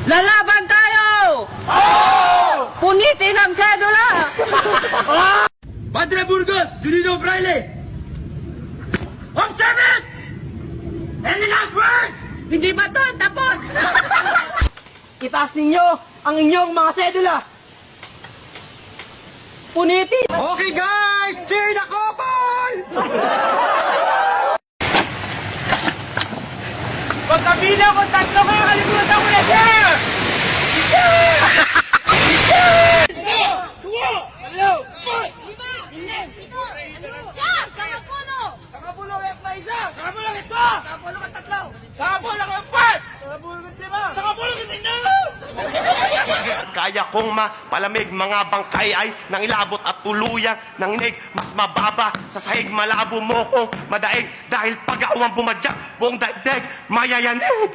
Lalaban tayo! Punitin ang sedula! Padre Burgos, Julino Fraile! Observe it! Any last words? Hindi ba to? Tapos! Itaas ninyo ang inyong mga sedula. Punitin! Okay guys, cheer the couple! Pagkabila ko, tatlo kayo, kalimutan ko na siya! Nakapulong at may isa! Nakapulong ito! Nakapulong at tatlo! Nakapulong at pat! Nakapulong at lima! Nakapulong at ino! Kaya kong mapalamig mga bangkay ay nang ilabot at tuluyang nanginig mas mababa sa sahig malabo mo kong madaig dahil pag-awang bumadyak buong daigdig mayayanig.